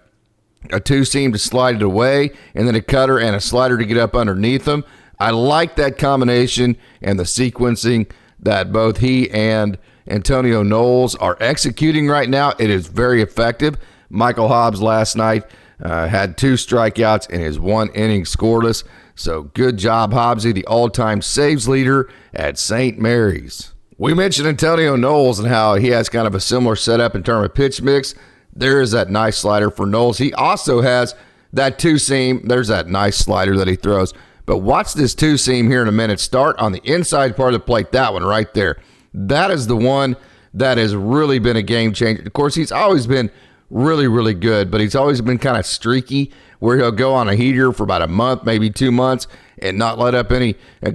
two-seam to slide it away, and then a cutter and a slider to get up underneath them. I like that combination and the sequencing that both he and Antonio Knowles are executing right now. It is very effective. Michael Hobbs last night had 2 strikeouts in his 1 inning scoreless. So good job, Hobbsy, the all-time saves leader at St. Mary's. We mentioned Antonio Knowles and how he has kind of a similar setup in terms of pitch mix. There is that nice slider for Knowles. He also has that two-seam. There's that nice slider that he throws. But watch this two-seam here in a minute. Start on the inside part of the plate, that one right there. That is the one that has really been a game changer. Of course, he's always been really, really good, but he's always been kind of streaky where he'll go on a heater for about a month, maybe 2 months, and not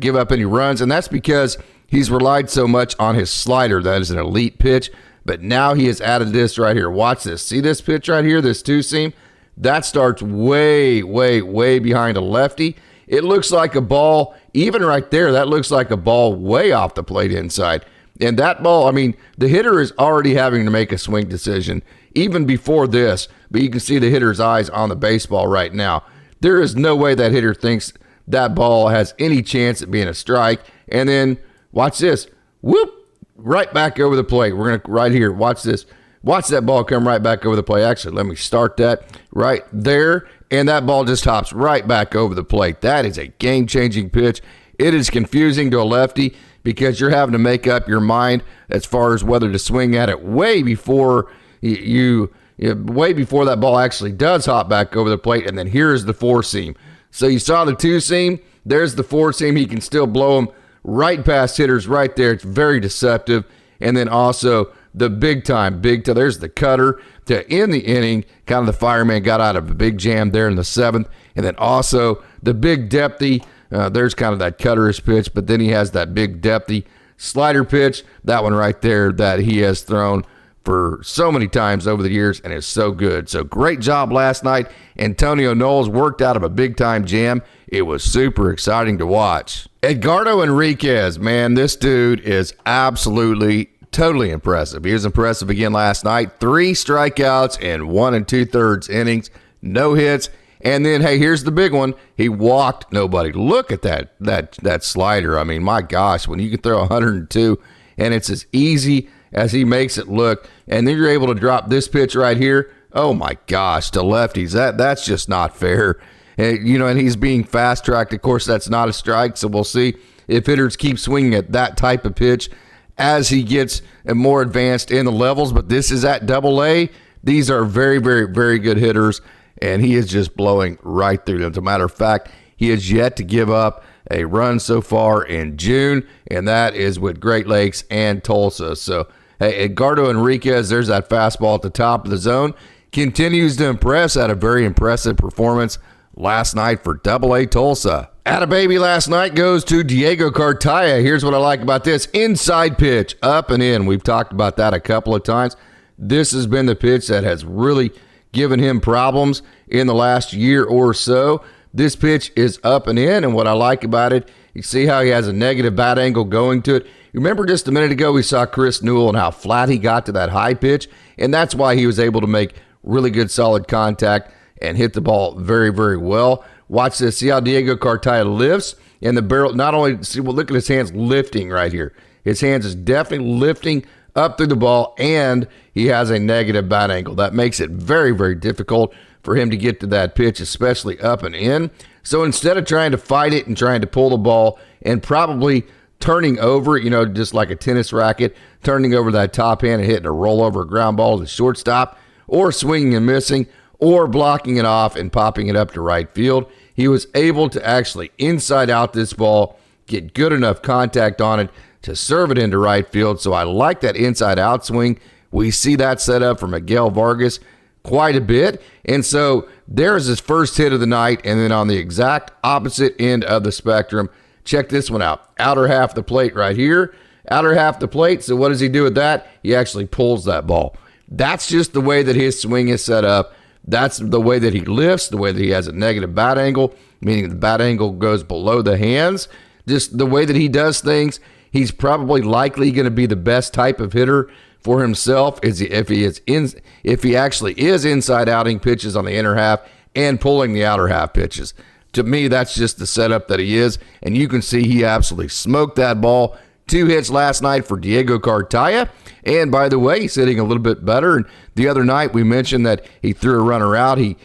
give up any runs. And that's because he's relied so much on his slider. That is an elite pitch. But now he has added this right here. Watch this. See this pitch right here, this two-seam? That starts way, way, way behind a lefty. It looks like a ball, even right there, that looks like a ball way off the plate inside. And that ball, the hitter is already having to make a swing decision even before this, but you can see the hitter's eyes on the baseball right now. There is no way that hitter thinks that ball has any chance at being a strike. And then watch this. Whoop, right back over the plate. We're going to, right here, watch this. Watch that ball come right back over the plate. Actually, let me start that right there. And that ball just hops right back over the plate. That is a game-changing pitch. It is confusing to a lefty because you're having to make up your mind as far as whether to swing at it way before way before that ball actually does hop back over the plate. And then here's the four-seam. So you saw the two-seam. There's the four-seam. He can still blow them right past hitters right there. It's very deceptive. And then also the big time, there's the cutter to end the inning. Kind of the fireman got out of a big jam there in the 7th. And then also the big depthy, there's kind of that cutterish pitch, but then he has that big depthy slider pitch, that one right there that he has thrown for so many times over the years and is so good. So great job last night. Antonio Knowles worked out of a big-time jam. It was super exciting to watch. Edgardo Enriquez, man, this dude is absolutely totally impressive. He was impressive again last night. 3 strikeouts in 1 2/3 innings, no hits. And then, hey, here's the big one. He walked nobody. Look at that slider. My gosh, when you can throw 102 and it's as easy as he makes it look, and then you're able to drop this pitch right here. Oh my gosh, to lefties. That's just not fair. And he's being fast-tracked. Of course, that's not a strike, so we'll see if hitters keep swinging at that type of pitch as he gets more advanced in the levels. But this is at Double-A. These are very, very, very good hitters, and he is just blowing right through them. As a matter of fact, he has yet to give up a run so far in June, and that is with Great Lakes and Tulsa. So, hey, Edgardo Enriquez, there's that fastball at the top of the zone. Continues to impress, had a very impressive performance last night for Double-A Tulsa. Attababy last night goes to DiegoCartaya. Here's what I like about this. Inside pitch, up and in. We've talked about that a couple of times. This has been the pitch that has really given him problems in the last year or so. This pitch is up and in, and what I like about it, you see how he has a negative bat angle going to it. You remember just a minute ago we saw Chris Newell and how flat he got to that high pitch, and that's why he was able to make really good solid contact and hit the ball very, very well. Watch this. See how DiegoCartaya lifts, and the barrel, not only, see, well, look at his hands lifting right here. His hands is definitely lifting up through the ball, and he has a negative bat angle. That makes it very, very difficult for him to get to that pitch, especially up and in. So instead of trying to fight it and trying to pull the ball and probably turning over, just like a tennis racket, turning over that top hand and hitting a rollover ground ball to the shortstop, or swinging and missing, or blocking it off and popping it up to right field, he was able to actually inside out this ball, get good enough contact on it to serve it into right field. So I like that inside out swing. We see that set up for Miguel Vargas quite a bit. And so there's his first hit of the night. And then on the exact opposite end of the spectrum, check this one out. Outer half of the plate right here. Outer half of the plate. So what does he do with that? He actually pulls that ball. That's just the way that his swing is set up. That's the way that he lifts, the way that he has a negative bat angle, meaning the bat angle goes below the hands. Just the way that he does things, he's probably likely going to be the best type of hitter for himself if he actually is inside outing pitches on the inner half and pulling the outer half pitches. To me, that's just the setup that he is, and you can see he absolutely smoked that ball. 2 hits last night for DiegoCartaya. And by the way, he's hitting a little bit better. And the other night we mentioned that he threw a runner out. He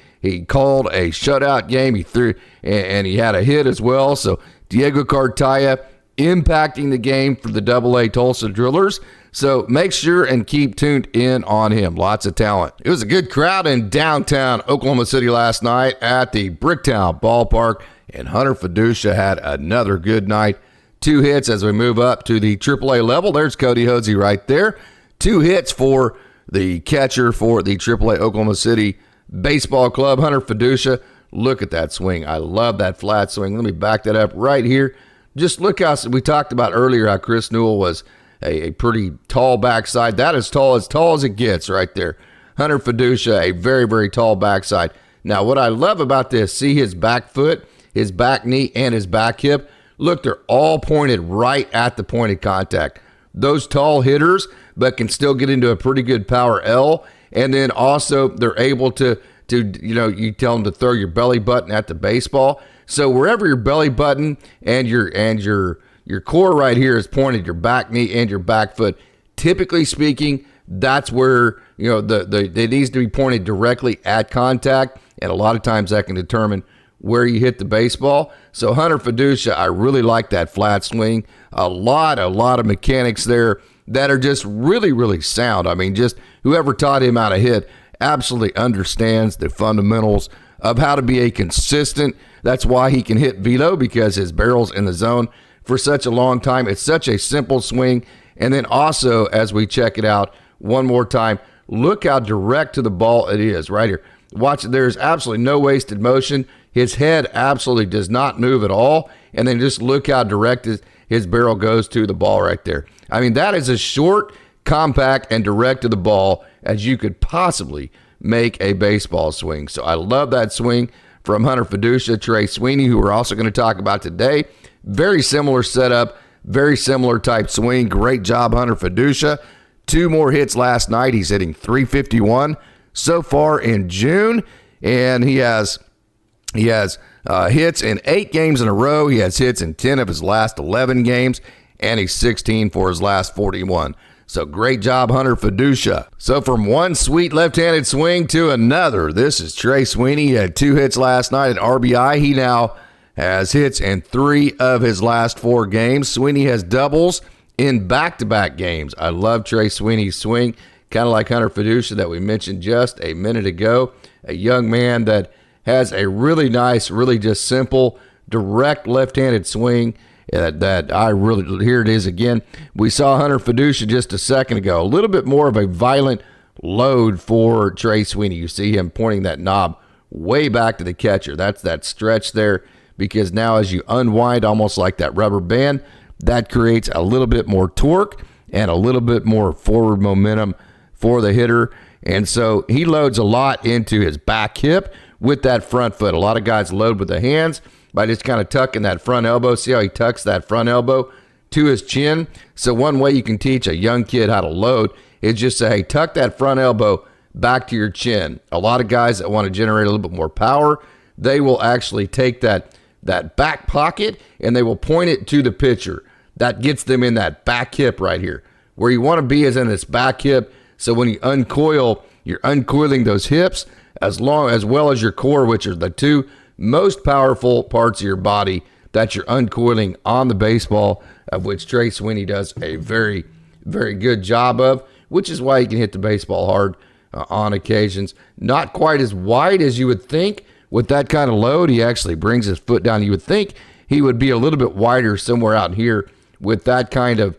called a shutout game. He threw and he had a hit as well. So DiegoCartaya impacting the game for the Double-A Tulsa Drillers. So make sure and keep tuned in on him. Lots of talent. It was a good crowd in downtown Oklahoma City last night at the Bricktown Ballpark. And Hunter Fiducia had another good night. 2 hits as we move up to the AAA level. There's Cody Hosey right there. 2 hits for the catcher for the AAA Oklahoma City Baseball Club, Hunter Fiducia. Look at that swing. I love that flat swing. Let me back that up right here. Just look how we talked about earlier how Chris Newell was a pretty tall backside. That is tall as it gets right there. Hunter Fiducia, a very, very tall backside. Now, what I love about this, see his back foot, his back knee, and his back hip. Look, they're all pointed right at the point of contact. Those tall hitters, but can still get into a pretty good power L. And then also they're able to you tell them to throw your belly button at the baseball. So wherever your belly button and your core right here is pointed, your back knee and your back foot, typically speaking, that's where, it needs to be pointed directly at contact. And a lot of times that can determine where you hit the baseball. So Hunter Fiducia, I really like that flat swing. A lot of mechanics there that are just really, really sound. I mean, just whoever taught him how to hit absolutely understands the fundamentals of how to be a consistent. That's why he can hit velo, because his barrel's in the zone for such a long time. It's such a simple swing. And then also, as we check it out one more time, look how direct to the ball it is right here. Watch it. There's absolutely no wasted motion. His head absolutely does not move at all. And then just look how direct his barrel goes to the ball right there. I mean, that is as short, compact, and direct to the ball as you could possibly make a baseball swing. So I love that swing from Hunter Fiducia. Trey Sweeney, who we're also going to talk about today. Very similar setup, very similar type swing. Great job, Hunter Fiducia. 2 more hits last night. He's hitting .351 so far in June, and he has hits in 8 games in a row. He has hits in 10 of his last 11 games, and he's 16 for his last 41. So great job, Hunter Fiducia. So from one sweet left-handed swing to another, this is Trey Sweeney. He had 2 hits last night at RBI. He now has hits in 3 of his last 4 games. Sweeney has doubles in back-to-back games. I love Trey Sweeney's swing, kind of like Hunter Fiducia that we mentioned just a minute ago. A young man that has a really nice, really just simple, direct left-handed swing that I really, here it is again. We saw Hunter Fiducia just a second ago. A little bit more of a violent load for Trey Sweeney. You see him pointing that knob way back to the catcher. That's that stretch there, because now as you unwind almost like that rubber band, that creates a little bit more torque and a little bit more forward momentum for the hitter. And so he loads a lot into his back hip with that front foot. A lot of guys load with the hands by just kind of tucking that front elbow. See how he tucks that front elbow to his chin? So one way you can teach a young kid how to load is just say, hey, tuck that front elbow back to your chin. A lot of guys that want to generate a little bit more power, they will actually take that back pocket and they will point it to the pitcher. That gets them in that back hip right here. Where you want to be is in this back hip. So when you uncoil, you're uncoiling those hips as well as your core, which are the 2 most powerful parts of your body that you're uncoiling on the baseball, of which Trey Sweeney does a very, very good job of, which is why he can hit the baseball hard on occasions. Not quite as wide as you would think with that kind of load. He actually brings his foot down. You would think he would be a little bit wider somewhere out here with that kind of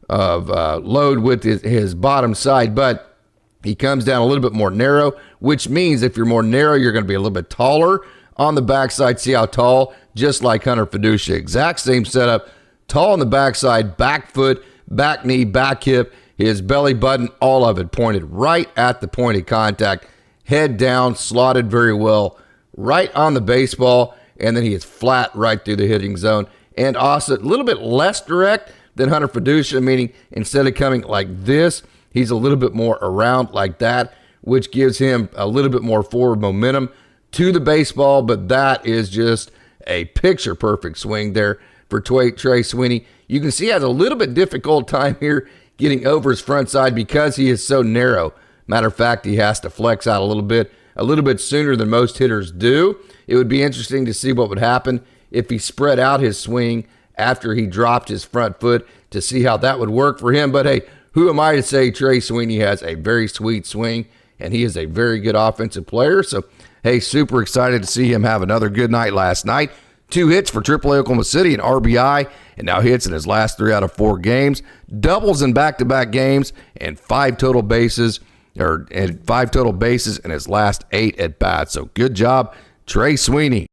load with his bottom side, but he comes down a little bit more narrow, which means if you're more narrow, you're going to be a little bit taller on the backside. See how tall? Just like Hunter Fiducia. Exact same setup. Tall on the backside, back foot, back knee, back hip, his belly button, all of it pointed right at the point of contact. Head down, slotted very well, right on the baseball, and then he is flat right through the hitting zone. And also a little bit less direct than Hunter Fiducia, meaning instead of coming like this, he's a little bit more around like that, which gives him a little bit more forward momentum to the baseball. But that is just a picture-perfect swing there for Trey Sweeney. You can see he has a little bit difficult time here getting over his front side because he is so narrow. Matter of fact, he has to flex out a little bit sooner than most hitters do. It would be interesting to see what would happen if he spread out his swing after he dropped his front foot to see how that would work for him. But hey, who am I to say Trey Sweeney has a very sweet swing, and he is a very good offensive player. So, hey, super excited to see him have another good night last night. 2 hits for AAA Oklahoma City, an RBI, and now hits in his last 3 out of 4 games. Doubles in back-to-back games, and 5 total bases in his last 8 at-bats. So good job, Trey Sweeney.